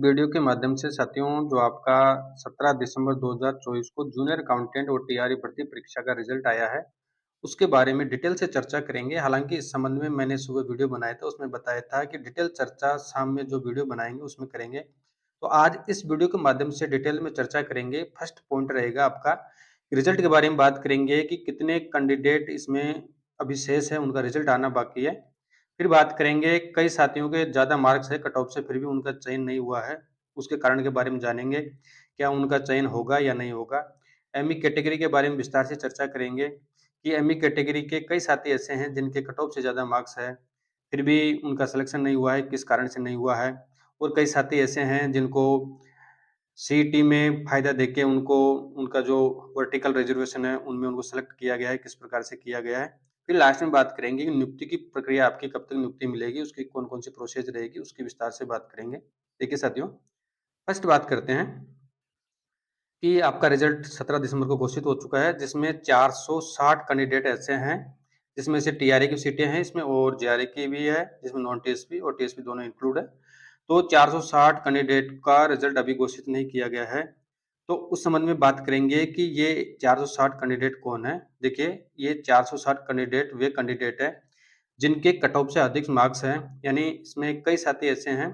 Video के माध्यम से साथियों जो आपका 17 दिसंबर 2024 को जूनियर अकाउंटेंट और टीआरई भर्ती परीक्षा का रिजल्ट आया है, उसके बारे में डिटेल से चर्चा करेंगे। हालांकि इस संबंध में मैंने सुबह वीडियो बनाया था, उसमें बताया था कि डिटेल चर्चा शाम में जो वीडियो बनाएंगे उसमें करेंगे। तो आज इस वीडियो के माध्यम से डिटेल में चर्चा करेंगे। फर्स्ट पॉइंट रहेगा आपका रिजल्ट के बारे में बात करेंगे कि कितने कैंडिडेट इसमें अभी शेष है, उनका रिजल्ट आना बाकी है। फिर बात करेंगे कई साथियों के ज़्यादा मार्क्स है कट ऑफ से, फिर भी उनका चयन नहीं हुआ है, उसके कारण के बारे में जानेंगे। क्या उनका चयन होगा या नहीं होगा। एमई कैटेगरी के बारे में विस्तार से चर्चा करेंगे कि एमई कैटेगरी के कई साथी ऐसे हैं जिनके कट ऑफ से ज़्यादा मार्क्स है, फिर भी उनका सिलेक्शन नहीं हुआ है, किस कारण से नहीं हुआ है। और कई साथी ऐसे हैं जिनको सीईटी में फ़ायदा देके उनको उनका जो वर्टिकल रिजर्वेशन है उनमें उनको सेलेक्ट किया गया है, किस प्रकार से किया गया है। फिर लास्ट में बात करेंगे कि नियुक्ति की प्रक्रिया आपकी कब तक नियुक्ति मिलेगी, उसकी कौन-कौन सी प्रोसेस रहेगी, उसकी विस्तार से बात करेंगे। देखिए साथियों, फर्स्ट बात करते हैं कि आपका रिजल्ट 17 दिसंबर को घोषित हो चुका है, जिसमें 460 कैंडिडेट ऐसे हैं, जिसमें से टीआरई की सीटें हैं इसमें और जेआरई की भी है, जिसमें नॉन टीएसपी और टीएसपी दोनों इंक्लूड है। तो 460 कैंडिडेट का रिजल्ट अभी घोषित नहीं किया गया है। तो उस संबंध में बात करेंगे कि ये 460 कैंडिडेट कौन है। देखिए, ये 460 कैंडिडेट वे कैंडिडेट है जिनके कट ऑफ से अधिक मार्क्स हैं, यानी इसमें कई साथी ऐसे हैं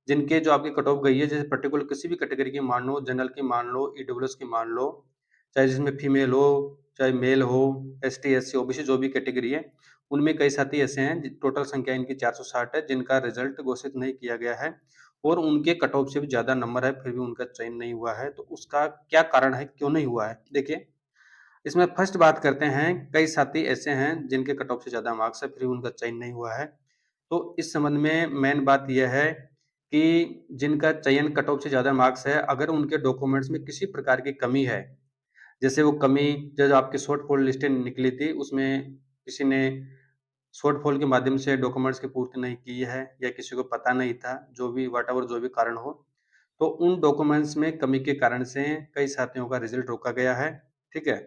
जिनके जो आपकी कट ऑफ गई है, जैसे पर्टिकुलर किसी भी कैटेगरी की मान लो, जनरल की मान लो, ईडब्ल्यूएस की मान लो, चाहे जिसमें फीमेल हो, चाहे मेल हो, एसटी, एससी, ओबीसी जो भी कैटेगरी है, उनमें कई साथी ऐसे हैं, टोटल संख्या इनकी 460 है, जिनका रिजल्ट घोषित नहीं किया गया है और उनके कट ऑफ से भी ज़्यादा नंबर है, फिर भी उनका चयन नहीं हुआ है। तो उसका क्या कारण है, क्यों नहीं हुआ है? देखिए, इसमें फर्स्ट बात करते हैं, कई साथी ऐसे हैं जिनके कट ऑफ से ज़्यादा मार्क्स है, फिर भी उनका चयन नहीं हुआ है। तो इस संबंध में मेन बात यह है कि जिनका चयन कट ऑफ से ज़्यादा मार्क्स है, अगर उनके डॉक्यूमेंट्स में किसी प्रकार की कमी है, जैसे वो कमी जब आपकी शॉर्टफॉल लिस्टें निकली थी, उसमें किसी ने शॉर्टफॉल के माध्यम से डॉक्यूमेंट्स की पूर्ति नहीं की है या किसी को पता नहीं था, जो भी व्हाटएवर जो भी कारण हो, तो उन डॉक्यूमेंट्स में कमी के कारण से कई साथियों का रिजल्ट रोका गया है। ठीक है?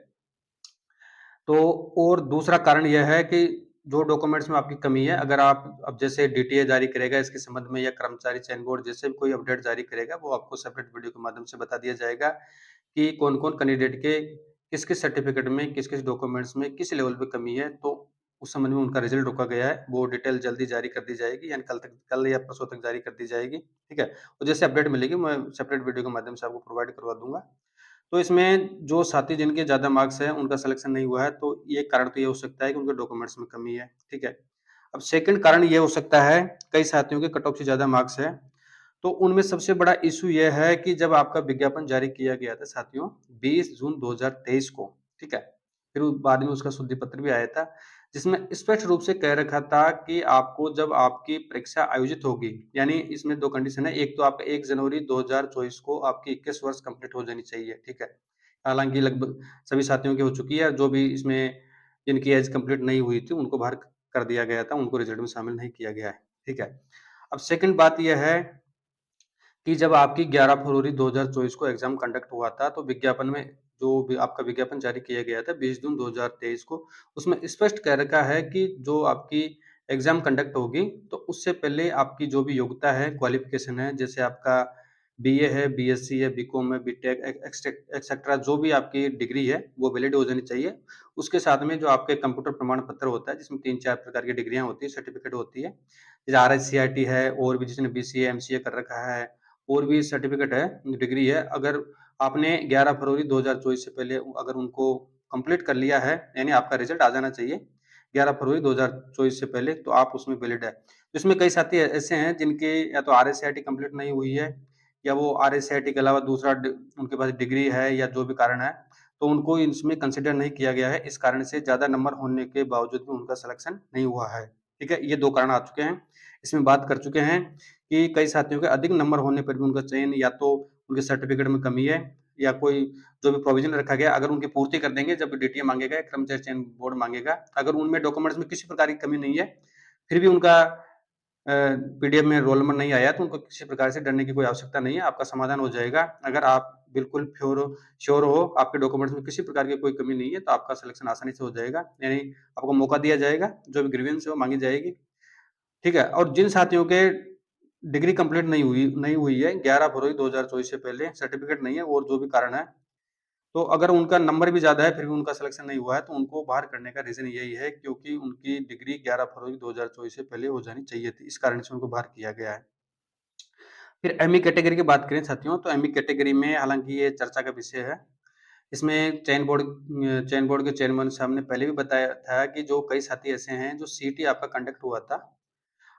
तो और दूसरा कारण यह है कि जो डॉक्यूमेंट्स में आपकी कमी है, अगर आप अब जैसे डीटीए जारी करेगा इसके संबंध में या कर्मचारी चयन बोर्ड जैसे भी कोई अपडेट जारी करेगा, वो आपको सेपरेट वीडियो के माध्यम से बता दिया जाएगा कि कौन-कौन कैंडिडेट के किस-किस सर्टिफिकेट में, किस-किस डॉक्यूमेंट्स में किस लेवल पे कमी है, तो उस संबंध में उनका रिजल्ट रोका गया है। वो डिटेल जल्दी जारी कर दी जाएगी, यानी कल या परसों तक जारी कर दी जाएगी। ठीक है? और जैसे अपडेट मिलेगी मैं सेपरेट वीडियो के माध्यम से आपको प्रोवाइड करवा दूँगा। तो इसमें जो साथी जिनके ज़्यादा मार्क्स हैं, उनका सिलेक्शन नहीं हुआ है, तो ये कारण तो ये हो सकता है कि उनके डॉक्यूमेंट्स में कमी है, ठीक है। अब सेकंड कारण ये हो सकता है, कई साथियों के कट ऑफ से ज़्यादा मार्क्स है, तो उनमें सबसे बड़ा इश्यू ये है कि जब आपका विज्ञापन जारी किया गया था साथियों 20 जून 2023 को, ठीक है? फिर बाद में उसका शुद्धि पत्र भी आया था, जिसमें स्पष्ट रूप से कह रखा था कि आपको जब आपकी परीक्षा आयोजित होगी, यानी इसमें 2 कंडीशन है, एक तो आपका 1 जनवरी 2024 को आपकी 21 वर्ष कंप्लीट हो जानी चाहिए, ठीक है? हालाँकि लगभग सभी साथियों की हो चुकी है, जो भी इसमें जिनकी एज कंप्लीट नहीं हुई थी, उनको बाहर कर दिया गया था, उनको रिजल्ट में शामिल नहीं किया गया है, ठीक है? अब सेकंड बात ये है कि जब आपकी 11 फरवरी 2024 को एग्ज़ाम कंडक्ट हुआ था, तो विज्ञापन में जो भी आपका विज्ञापन जारी किया गया था 20 जून 2023 को, उसमें स्पष्ट कह रखा है कि जो आपकी एग्ज़ाम कंडक्ट होगी, तो उससे पहले आपकी जो भी योग्यता है, क्वालिफ़िकेशन है, जैसे आपका बीए है, बीएससी है, बीकॉम है, बीटेक एक्सेट्रा जो भी आपकी डिग्री है, वो वैलिड हो जानी चाहिए। उसके साथ में जो आपके कंप्यूटर प्रमाण पत्र होता है, जिसमें 3-4 प्रकार की डिग्रियाँ होती हैं, सर्टिफ़िकेट होती है। जैसे आरएससीआईटी है और भी जिसने बीसीए, एमसीए कर रखा है और भी सर्टिफिकेट है, डिग्री है, अगर आपने 11 फरवरी 2024 से पहले अगर उनको कंप्लीट कर लिया है, यानी आपका रिजल्ट आ जाना चाहिए 11 फरवरी 2024 से पहले, तो आप उसमें वैलिड है। इसमें कई साथी ऐसे हैं जिनके या तो आरएससीआईटी कंप्लीट नहीं हुई है या वो आरएससीआईटी के अलावा दूसरा उनके पास डिग्री है या जो भी कारण है, तो उनको इसमें कंसिडर नहीं किया गया है। इस कारण से ज़्यादा नंबर होने के बावजूद भी उनका सिलेक्शन नहीं हुआ है। ठीक है? ये 2 कारण आ चुके हैं। इसमें बात कर चुके हैं कि कई साथियों के अधिक नंबर होने पर भी उनका चयन या तो उनके सर्टिफिकेट में कमी है या कोई जो भी प्रोविजन रखा गया अगर उनकी पूर्ति कर देंगे जब डीटीए मांगेगा, कर्मचारी चयन बोर्ड मांगेगा, अगर उनमें डॉक्यूमेंट्स में किसी प्रकार की कमी नहीं है, फिर भी उनका पीडीएफ में रोल नंबर नहीं आया तो उनको किसी प्रकार से डरने की कोई आवश्यकता नहीं है, आपका समाधान हो जाएगा। अगर आप बिल्कुल श्योर हो, आपके डॉक्यूमेंट्स में किसी प्रकार की कोई कमी नहीं है, तो आपका सिलेक्शन आसानी से हो जाएगा, यानी आपको मौका दिया जाएगा, जो भी ग्रीवेंस है वो मांगी जाएगी। ठीक है? और जिन साथियों के डिग्री कंप्लीट नहीं हुई है 11 फरवरी 2024 से पहले, सर्टिफिकेट नहीं है और जो भी कारण है, तो अगर उनका नंबर भी ज़्यादा है फिर भी उनका सिलेक्शन नहीं हुआ है, तो उनको बाहर करने का रीज़न यही है क्योंकि उनकी डिग्री 11 फरवरी 2024 से पहले हो जानी चाहिए थी। इस कारण से उनको बाहर किया गया है। फिर एमई कैटेगरी की बात करें साथियों, तो एमई कैटेगरी में हालाँकि ये चर्चा का विषय है। इसमें चयन बोर्ड के चेयरमैन साहब ने पहले भी बताया था कि जो कई साथी ऐसे हैं जो सीईटी आपका कंडक्ट हुआ था।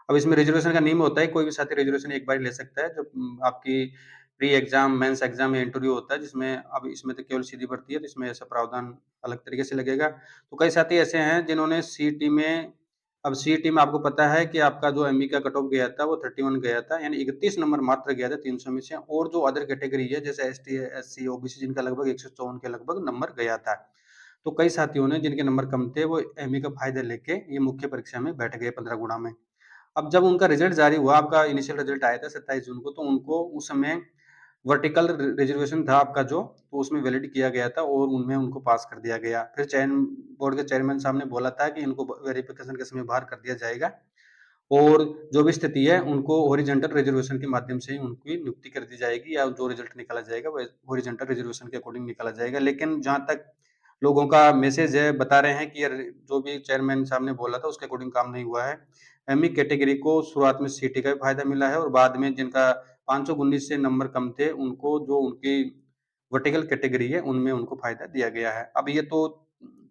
अब इसमें रिजर्वेशन का नियम होता है, कोई भी साथी रिजर्वेशन एक बार ही ले सकता है जब आपकी प्री एग्जाम, मेंस एग्जाम या इंटरव्यू होता है, जिसमें अब इसमें तो केवल सीधी भर्ती है, तो इसमें ऐसा प्रावधान अलग तरीके से लगेगा। तो कई साथी ऐसे हैं जिन्होंने सीईटी में, अब सीईटी में आपको पता है कि आपका जो एमई का कट ऑफ गया था वो 31 गया था, यानी 31 नंबर मात्र गया था 300 में से, और जो अदर कैटेगरी है जैसे एसटी, एससी, ओबीसी जिनका लगभग 154 के लगभग नंबर गया था। तो कई साथियों ने जिनके नंबर कम थे वो एमई का फायदा लेके ये मुख्य परीक्षा में बैठ गए 15 गुणा में। अब जब उनका रिजल्ट जारी हुआ, आपका इनिशियल रिजल्ट आया था 27 जून को, तो उनको उस समय वर्टिकल रिजर्वेशन था आपका जो, तो उसमें वैलिड किया गया था और उनमें उनको पास कर दिया गया। फिर चयन बोर्ड के चेयरमैन साहब ने बोला था कि इनको वेरिफिकेशन के समय बाहर कर दिया जाएगा और जो भी स्थिति है उनको हॉरिजॉन्टल रिजर्वेशन के माध्यम से ही उनकी नियुक्ति कर दी जाएगी, या जो रिजल्ट निकाला जाएगा वो हॉरिजॉन्टल रिजर्वेशन के अकॉर्डिंग निकाला जाएगा। लेकिन जहाँ तक लोगों का मैसेज है, बता रहे हैं कि जो भी चेयरमैन साहब ने बोला था उसके अकॉर्डिंग काम नहीं हुआ है। एमई कैटेगरी को शुरुआत में सीटी का भी फायदा मिला है और बाद में जिनका 519 से नंबर कम थे उनको, जो उनकी वर्टिकल कैटेगरी है उनमें उनको फायदा दिया गया है। अब ये तो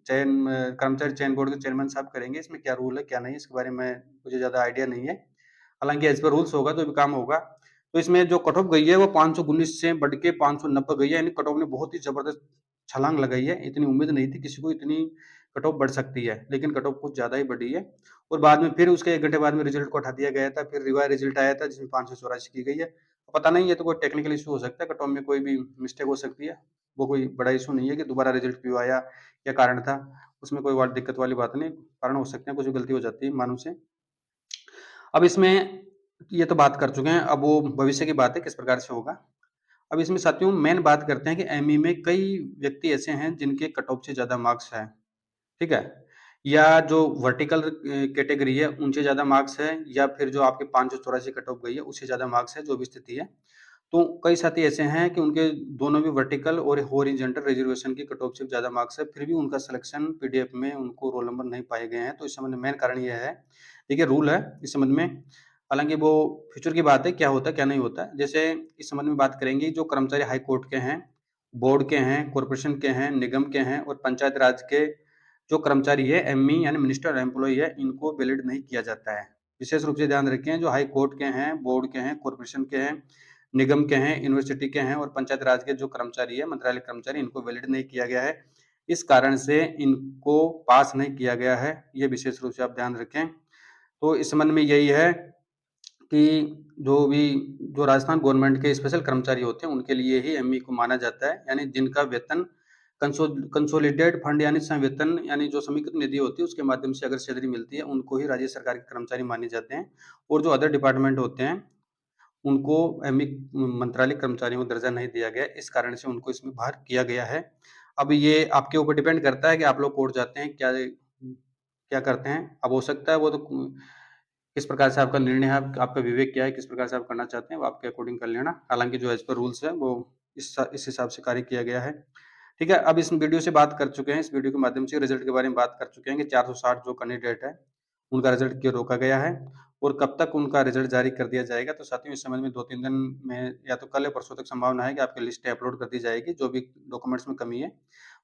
कर्मचारी चयन बोर्ड के चेयरमैन साहब करेंगे, इसमें क्या रूल है क्या नहीं, इसके बारे में मुझे ज़्यादा आइडिया नहीं है। हालाँकि एज़ पर रूल्स होगा जो भी काम होगा। तो इसमें जो कट ऑफ गई है वो 519 से बढ़ के 590 गई है, यानी कट ऑफ ने बहुत ही ज़बरदस्त छलांग लगाई है। इतनी उम्मीद नहीं थी किसी को इतनी कट ऑफ बढ़ सकती है, लेकिन कट ऑफ कुछ ज़्यादा ही बढ़ी है। और बाद में फिर उसके 1 घंटे बाद में रिजल्ट को हटा दिया गया था, फिर रिवाइज़ रिजल्ट आया था जिसमें 584 की गई है। पता नहीं, ये तो कोई टेक्निकल इश्यू हो सकता है, कट ऑफ में कोई भी मिस्टेक हो सकती है। वो कोई बड़ा इश्यू नहीं है कि दोबारा रिजल्ट क्यों आया, क्या कारण था, उसमें कोई और दिक्कत वाली बात नहीं। कारण हो सकते हैं, कुछ गलती हो जाती है मानव से। अब इसमें ये तो बात कर चुके हैं, अब वो भविष्य की बात है किस प्रकार से होगा। अब इसमें साथियों मेन बात करते हैं कि एमई में कई व्यक्ति ऐसे हैं जिनके कट ऑफ से ज़्यादा मार्क्स हैं, ठीक है? या जो वर्टिकल कैटेगरी है उनसे ज़्यादा मार्क्स है, या फिर जो आपके 584 कट ऑफ गई है उससे ज़्यादा मार्क्स है, जो भी स्थिति है। तो कई साथी ऐसे हैं कि उनके दोनों भी वर्टिकल और हॉरिजॉन्टल रिजर्वेशन की कट ऑफ से ज़्यादा मार्क्स है, फिर भी उनका सिलेक्शन पीडीएफ में उनको रोल नंबर नहीं पाए गए हैं। तो इस संबंध में मेन कारण ये है, देखिए रूल है इस संबंध में, हालाँकि वो फ्यूचर की बात है, क्या होता है, क्या नहीं होता है। जैसे इस संबंध में बात करेंगे, जो कर्मचारी हाई कोर्ट के हैं, बोर्ड के हैं, कॉर्पोरेशन के हैं, निगम के हैं और पंचायत राज के जो कर्मचारी है, एमई यानी मिनिस्टर एम्प्लॉयी है, इनको वैलिड नहीं किया जाता है। विशेष रूप से ध्यान रखें, जो हाई कोर्ट के हैं, बोर्ड के हैं, कॉर्पोरेशन के हैं, निगम के हैं, यूनिवर्सिटी के हैं और पंचायत राज के जो कर्मचारी है, मंत्रालय कर्मचारी, इनको वैलिड नहीं किया गया है। इस कारण से इनको पास नहीं किया गया है, ये विशेष रूप से आप ध्यान रखें। तो इस संबंध में यही है कि जो राजस्थान गवर्नमेंट के स्पेशल कर्मचारी होते हैं, उनके लिए ही एमई को माना जाता है, यानी जिनका वेतन कंसोलिडेटेड फंड यानी संवेतन यानी जो समीकृत निधि होती है उसके माध्यम से अगर सैलरी मिलती है, उनको ही राज्य सरकार के कर्मचारी माने जाते हैं। और जो अदर डिपार्टमेंट होते हैं उनको एमई मंत्रालय कर्मचारियों को दर्जा नहीं दिया गया, इस कारण से उनको इसमें बाहर किया गया है। अब ये आपके ऊपर डिपेंड करता है कि आप लोग कोर्ट जाते हैं, क्या क्या करते हैं। अब हो सकता है वो तो किस प्रकार से आपका निर्णय है, आपका विवेक क्या है, किस प्रकार से आप करना चाहते हैं, वो आपके अकॉर्डिंग कर लेना। हालाँकि जो एज़ पर रूल्स है वो इस हिसाब से कार्य किया गया है। ठीक है, अब इस वीडियो से बात कर चुके हैं, इस वीडियो के माध्यम से रिजल्ट के बारे में बात कर चुके हैं कि 460 जो कैंडिडेट है, उनका रिजल्ट क्यों रोका गया है और कब तक उनका रिजल्ट जारी कर दिया जाएगा। तो साथियों इस संबंध में 2-3 दिन में या तो कल या परसों तक संभावना है कि आपकी लिस्टें अपलोड कर दी जाएगी, जो भी डॉक्यूमेंट्स में कमी है,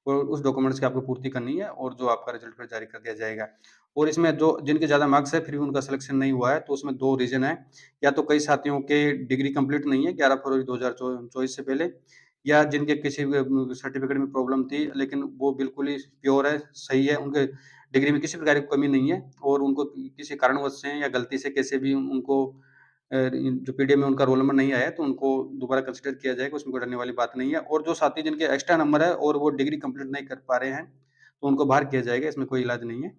वो उस डॉक्यूमेंट्स की आपको पूर्ति करनी है और जो आपका रिजल्ट फिर जारी कर दिया जाएगा। और इसमें जो जिनके ज़्यादा मार्क्स है फिर भी उनका सिलेक्शन नहीं हुआ है, तो उसमें 2 रीज़न है। या तो कई साथियों के डिग्री कंप्लीट नहीं है 11 फरवरी 2024 से पहले, या जिनके किसी सर्टिफिकेट में प्रॉब्लम थी, लेकिन वो बिल्कुल ही प्योर है, सही है, उनके डिग्री में किसी प्रकार की कमी नहीं है और उनको किसी कारणवश से या गलती से कैसे भी उनको जो पीडीएफ में उनका रोल नंबर नहीं आया, तो उनको दोबारा कंसिडर किया जाएगा, उसमें कोई डरने वाली बात नहीं है। और जो साथी जिनके एक्स्ट्रा नंबर है और वो डिग्री कंप्लीट नहीं कर पा रहे हैं, तो उनको बाहर किया जाएगा, इसमें कोई इलाज नहीं है।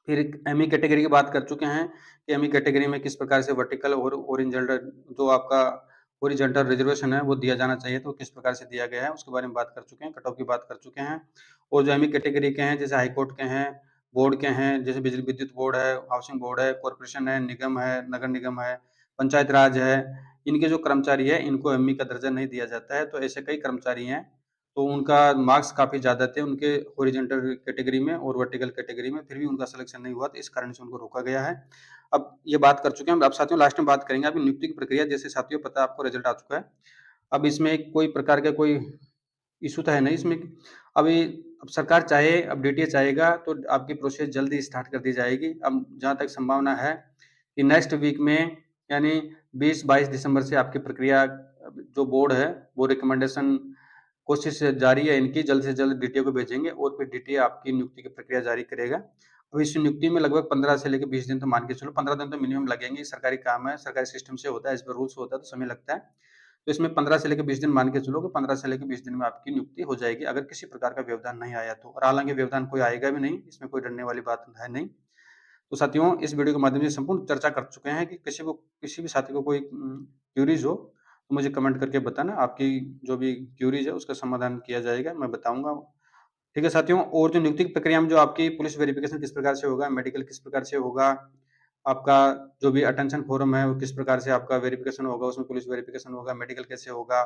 फिर एमई कैटेगरी की बात कर चुके हैं कि एमई कैटेगरी में किस प्रकार से वर्टिकल और हॉरिजॉन्टल जो आपका हॉरिजॉन्टल रिजर्वेशन है वो दिया जाना चाहिए, तो किस प्रकार से दिया गया है उसके बारे में बात कर चुके हैं, कट ऑफ की बात कर चुके हैं। और जो एमई कैटेगरी के हैं जैसे हाई कोर्ट के हैं, बोर्ड के हैं, जैसे बिजली विद्युत बोर्ड है, हाउसिंग बोर्ड है, कॉर्पोरेशन है, निगम है, नगर निगम है, पंचायत राज है, इनके जो कर्मचारी है इनको एमई का दर्जा नहीं दिया जाता है। तो ऐसे कई कर्मचारी हैं, तो उनका मार्क्स काफ़ी ज़्यादा थे उनके हॉरिजॉन्टल कैटेगरी में और वर्टिकल कैटेगरी में, फिर भी उनका सिलेक्शन नहीं हुआ, तो इस कारण से उनको रोका गया है। अब ये बात कर चुके हैं, अब साथियों लास्ट में बात करेंगे अभी नियुक्ति की प्रक्रिया। जैसे साथियों पता है आपको रिजल्ट आ चुका है। अब इसमें कोई प्रकार का कोई इश्यू तो है नहीं इसमें। अभी अब सरकार चाहे, अब डीटीए चाहेगा तो आपकी प्रोसेस जल्दी स्टार्ट कर दी जाएगी। अब जहाँ तक संभावना है कि नेक्स्ट वीक में यानी 20-22 दिसंबर से आपकी प्रक्रिया, जो बोर्ड है वो रिकमेंडेशन, कोशिश जारी है इनकी, जल्द से जल्द डीटीए को भेजेंगे और फिर डीटीए आपकी नियुक्ति की प्रक्रिया जारी करेगा। अब इस नियुक्ति में लगभग 15 से लेकर 20 दिन तो मान के चलो, 15 दिन तो मिनिमम लगेंगे। सरकारी काम है, सरकारी सिस्टम से होता है, इस पर रूल्स होता है तो समय लगता है। तो इसमें 15 से लेकर 20 दिन मान के चलो कि 15 से लेकर 20 दिन में आपकी नियुक्ति हो जाएगी, अगर किसी प्रकार का व्यवधान नहीं आया तो। और हालांकि व्यवधान कोई आएगा भी नहीं, इसमें कोई डरने वाली बात है नहीं। तो साथियों इस वीडियो के माध्यम से संपूर्ण चर्चा कर चुके हैं कि किसी भी साथी को कोई क्यूरीज हो तो मुझे कमेंट करके बताना, आपकी जो भी क्यूरीज है उसका समाधान किया जाएगा, मैं बताऊंगा। ठीक है साथियों, और जो नियुक्ति की प्रक्रिया में जो आपकी पुलिस वेरिफिकेशन किस प्रकार से होगा, मेडिकल किस प्रकार से होगा, आपका जो भी अटेंशन फॉरम है वो किस प्रकार से आपका वेरिफिकेशन होगा, उसमें पुलिस वेरिफिकेशन होगा, मेडिकल कैसे होगा,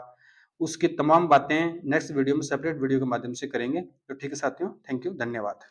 उसकी तमाम बातें नेक्स्ट वीडियो में सेपरेट वीडियो के माध्यम से करेंगे। तो ठीक है साथियों, थैंक यू, धन्यवाद।